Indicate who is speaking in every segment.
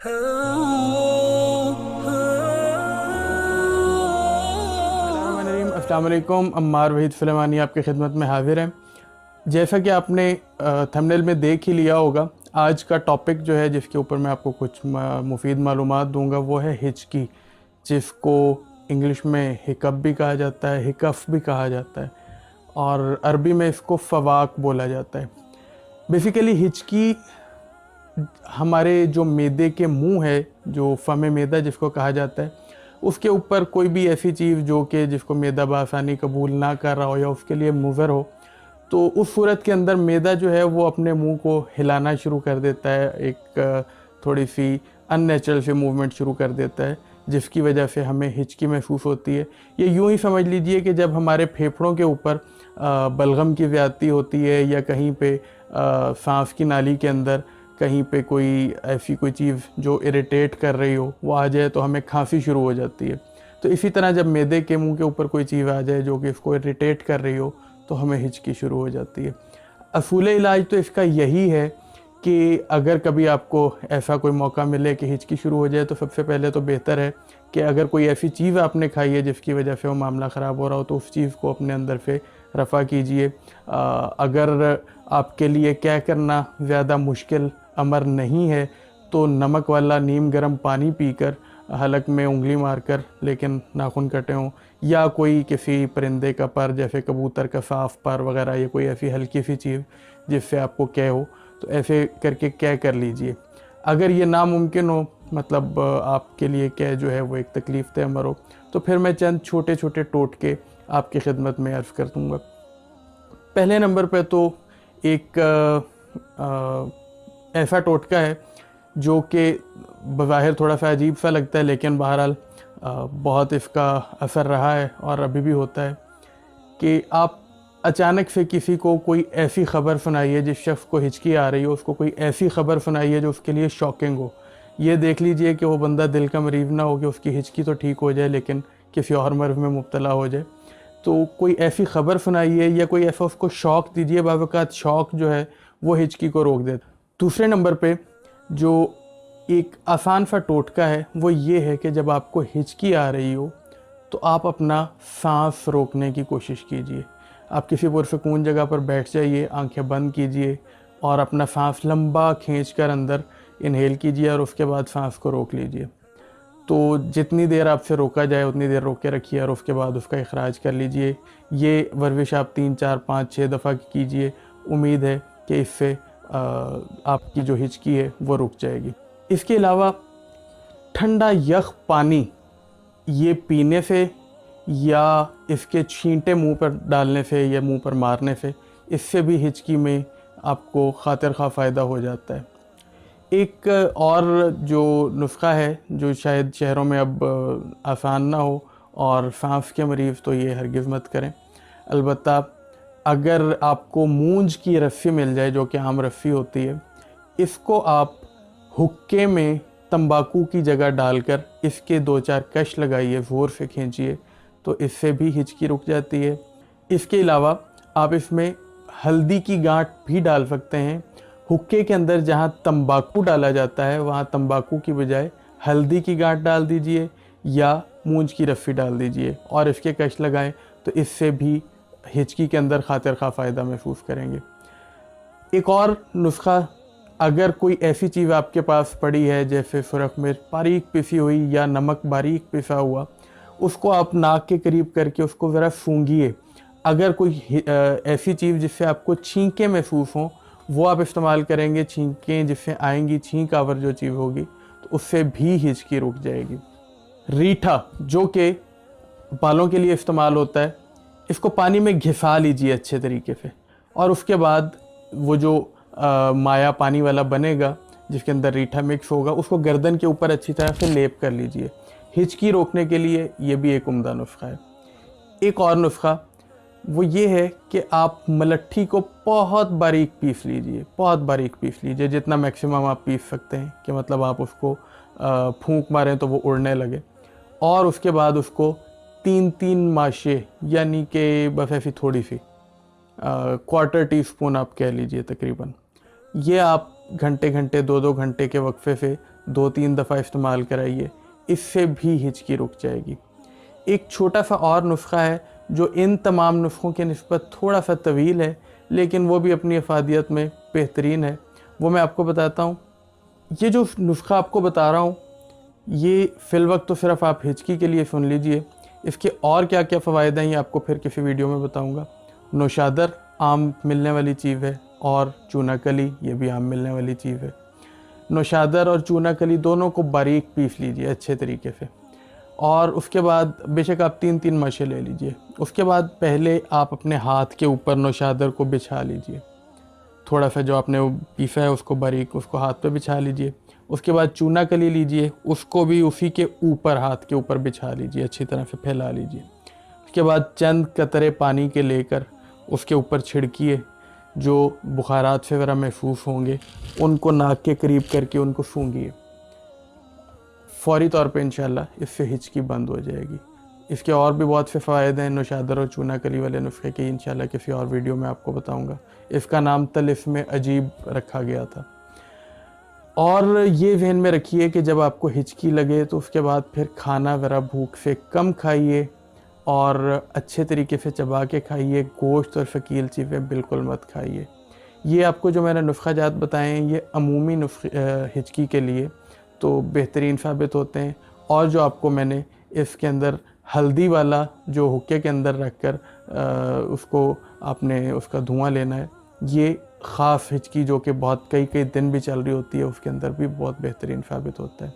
Speaker 1: अस्सलाम वालेकुम। अम्मार वहीद सुलेमानी आपकी खिदमत में हाजिर है। जैसा कि आपने थंबनेल में देख ही लिया होगा, आज का टॉपिक जो है जिसके ऊपर मैं आपको कुछ मुफीद मालूमात दूंगा वो है हिचकी, जिसको इंग्लिश में हिकअप भी कहा जाता है, हिकफ भी कहा जाता है और अरबी में इसको फवाक बोला जाता है। बेसिकली हिचकी हमारे जो मैदे के मुंह है, जो फ़म मैदा जिसको कहा जाता है, उसके ऊपर कोई भी ऐसी चीज़ जो कि जिसको मैदा बआसानी कबूल ना कर रहा हो या उसके लिए मुज़र हो, तो उस सूरत के अंदर मैदा जो है वो अपने मुंह को हिलाना शुरू कर देता है, एक थोड़ी सी अननेचुरल सी मूवमेंट शुरू कर देता है, जिसकी वजह से हमें हिचकी महसूस होती है। ये यूँ ही समझ लीजिए कि जब हमारे फेफड़ों के ऊपर बलगम की ज़्यादती होती है या कहीं पे सांस की नाली के अंदर कहीं पे कोई ऐसी कोई चीज़ जो इरिटेट कर रही हो वो आ जाए तो हमें खांसी शुरू हो जाती है। तो इसी तरह जब मैदे के मुंह के ऊपर कोई चीज़ आ जाए जो कि इसको इरिटेट कर रही हो तो हमें हिचकी शुरू हो जाती है। असूल इलाज तो इसका यही है कि अगर कभी आपको ऐसा कोई मौका मिले कि हिचकी शुरू हो जाए तो सबसे पहले तो बेहतर है कि अगर कोई ऐसी चीज़ आपने खाई है जिसकी वजह से वो मामला ख़राब हो रहा हो तो उस चीज़ को अपने अंदर से रफ़ा कीजिए। अगर आपके लिए क्या करना ज़्यादा मुश्किल अमर नहीं है तो नमक वाला नीम गर्म पानी पीकर हलक में उंगली मारकर, लेकिन नाखून कटे हों, या कोई किसी परिंदे का पर जैसे कबूतर का साफ पर वगैरह या कोई ऐसी हल्की सी चीज़ जिससे आपको क्या हो, तो ऐसे करके क्या कर लीजिए। अगर ये नामुमकिन हो, मतलब आपके लिए क्या जो है वो एक तकलीफ़ दे अमर हो, तो फिर मैं चंद छोटे छोटे टोटके आपकी खिदमत में अर्ज़ कर दूँगा। पहले नंबर पे तो एक ऐसा टोटका है जो कि बज़ाहिर थोड़ा सा अजीब सा लगता है, लेकिन बहरहाल बहुत इसका असर रहा है और अभी भी होता है कि आप अचानक से किसी को कोई ऐसी ख़बर सुनाइए, जिस शख्स को हिचकी आ रही हो उसको कोई ऐसी ख़बर सुनाइए जो उसके लिए शॉकिंग हो। ये देख लीजिए कि वो बंदा दिल का मरीज़ ना हो कि उसकी हिचकी तो ठीक हो जाए लेकिन किसी और मर्ज़ में मुब्तला हो जाए। तो कोई ऐसी ख़बर सुनाइए या कोई ऐसा उसको शौक़ दीजिए, बावक़ात शौक़ जो है वो हिचकी को रोक देता। दूसरे नंबर पे जो एक आसान सा टोटका है वो ये है कि जब आपको हिचकी आ रही हो तो आप अपना सांस रोकने की कोशिश कीजिए। आप किसी पुरसकून जगह पर बैठ जाइए, आंखें बंद कीजिए और अपना सांस लंबा खींचकर अंदर इनहेल कीजिए और उसके बाद सांस को रोक लीजिए। तो जितनी देर आपसे रोका जाए उतनी देर रोक के रखिए और उसके बाद उसका इखराज कर लीजिए। ये वर्जिश आप 3, 4, 5, 6 दफ़ा कीजिए। उम्मीद है कि इससे आपकी जो हिचकी है वो रुक जाएगी। इसके अलावा ठंडा यख पानी ये पीने से या इसके छींटे मुंह पर डालने से या मुंह पर मारने से, इससे भी हिचकी में आपको खातिर खा फ़ायदा हो जाता है। एक और जो नुस्खा है जो शायद शहरों में अब आसान ना हो और सांस के मरीज़ तो ये हरगिज़ मत करें। अलबत्ता अगर आपको मूंज की रस्सी मिल जाए जो कि आम रस्सी होती है, इसको आप हुक्के में तंबाकू की जगह डालकर इसके 2-4 कश लगाइए, ज़ोर से खींचिए, तो इससे भी हिचकी रुक जाती है। इसके अलावा आप इसमें हल्दी की गांठ भी डाल सकते हैं। हुक्के के अंदर जहां तंबाकू डाला जाता है वहां तंबाकू की बजाय हल्दी की गांठ डाल दीजिए या मूंज की रस्सी डाल दीजिए और इसके कश लगाएं, तो इससे भी हिचकी के अंदर खातिर खा फ़ायदा महसूस करेंगे। एक और नुस्खा, अगर कोई ऐसी चीज़ आपके पास पड़ी है जैसे सुरख मिर्च बारीक पिसी हुई या नमक बारीक पिसा हुआ, उसको आप नाक के करीब करके उसको ज़रा सूंघिए। अगर कोई ऐसी चीज़ जिससे आपको छींकें महसूस हों वो आप इस्तेमाल करेंगे, छींकें जिससे आएंगी, छींक आवर जो चीज़ होगी, तो उससे भी हिचकी रुक जाएगी। रीठा जो कि बालों के लिए इस्तेमाल होता है, इसको पानी में घिसा लीजिए अच्छे तरीके से और उसके बाद वो जो माया पानी वाला बनेगा जिसके अंदर रीठा मिक्स होगा, उसको गर्दन के ऊपर अच्छी तरह से लेप कर लीजिए। हिचकी रोकने के लिए ये भी एक उम्दा नुस्खा है। एक और नुस्खा वो ये है कि आप मलट्ठी को बहुत बारीक पीस लीजिए, बहुत बारीक पीस लीजिए, जितना मैक्सिमम आप पीस सकते हैं कि मतलब आप उसको फूंक मारें तो वो उड़ने लगे, और उसके बाद उसको 3-3 माशे यानी कि बस ऐसी थोड़ी सी क्वार्टर टी स्पून आप कह लीजिए तकरीबन, ये आप घंटे घंटे 2-2 घंटे के वक्फे से 2-3 दफ़ा इस्तेमाल कराइए, इससे भी हिचकी रुक जाएगी। एक छोटा सा और नुस्खा है जो इन तमाम नुस्खों के निस्बत थोड़ा सा तवील है, लेकिन वो भी अपनी अफादियत में बेहतरीन है, वो मैं आपको बताता हूँ। ये जो नुस्खा आपको बता रहा हूँ, ये फ़िल वक्त तो सिर्फ़ आप हिचकी के लिए सुन लीजिए। इसके और क्या क्या फ़वायद हैं ये आपको फिर किसी वीडियो में बताऊँगा। नौशादर आम मिलने वाली चीज़ है और चूनाकली ये भी आम मिलने वाली चीज़ है। नौशादर और चूनाकली दोनों को बारीक पीस लीजिए अच्छे तरीके से, और उसके बाद बेशक आप 3-3 माशे ले लीजिए। उसके बाद पहले आप अपने हाथ के ऊपर नौशादर को बिछा लीजिए, थोड़ा सा जो आपने पीसा है उसको बारीक उसको हाथ पे बिछा लीजिए। उसके बाद चूनाकली लीजिए, उसको भी उसी के ऊपर हाथ के ऊपर बिछा लीजिए, अच्छी तरह से फैला लीजिए। उसके बाद चंद कतरे पानी के लेकर उसके ऊपर छिड़किए, जो बुखारात से ज़रा महसूस होंगे उनको नाक के करीब करके उनको सूंघिए। फ़ौरी तौर पे इंशाल्लाह इससे हिचकी बंद हो जाएगी। इसके और भी बहुत से फ़ायदे हैं नौशादर और चूनाकली वाले नुस्खे के, इंशाल्लाह किसी और वीडियो में आपको बताऊंगा। इसका नाम तलिस्म अजीब रखा गया था। और ये ज़हन में रखिए कि जब आपको हिचकी लगे तो उसके बाद फिर खाना ज़रा भूख से कम खाइए और अच्छे तरीके से चबा के खाइए। गोश्त और शकील चीज़ें बिल्कुल मत खाइए। ये आपको जो मैंने नुस्खा जात बताए हैं ये अमूमी हिचकी के लिए तो बेहतरीन साबित होते हैं। और जो आपको मैंने इसके अंदर हल्दी वाला जो हुक्के के अंदर रख कर उसको आपने उसका धुआं लेना है, ये ख़ास हिचकी जो कि बहुत कई दिन भी चल रही होती है उसके अंदर भी बहुत बेहतरीन साबित होता है।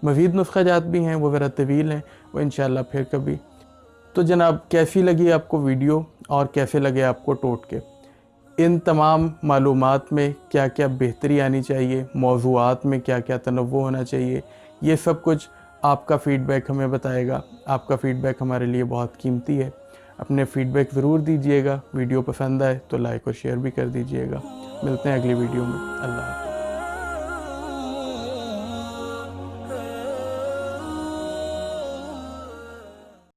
Speaker 1: मज़ीद नुस्खा जात भी हैं, वो ज़रा तवील हैं, वो इंशाल्लाह फिर कभी। तो जनाब, कैसी लगी आपको वीडियो और कैसे लगे आपको टोटके? इन तमाम मालूमात में क्या क्या बेहतरी आनी चाहिए, मौज़ूआत में क्या क्या तनव्वुर होना चाहिए, ये सब कुछ आपका फ़ीडबैक हमें बताएगा। आपका फ़ीडबैक हमारे लिए बहुत कीमती है। अपने फ़ीडबैक ज़रूर दीजिएगा। वीडियो पसंद आए तो लाइक और शेयर भी कर दीजिएगा। मिलते हैं अगली वीडियो में। अल्लाह हाफ़िज़।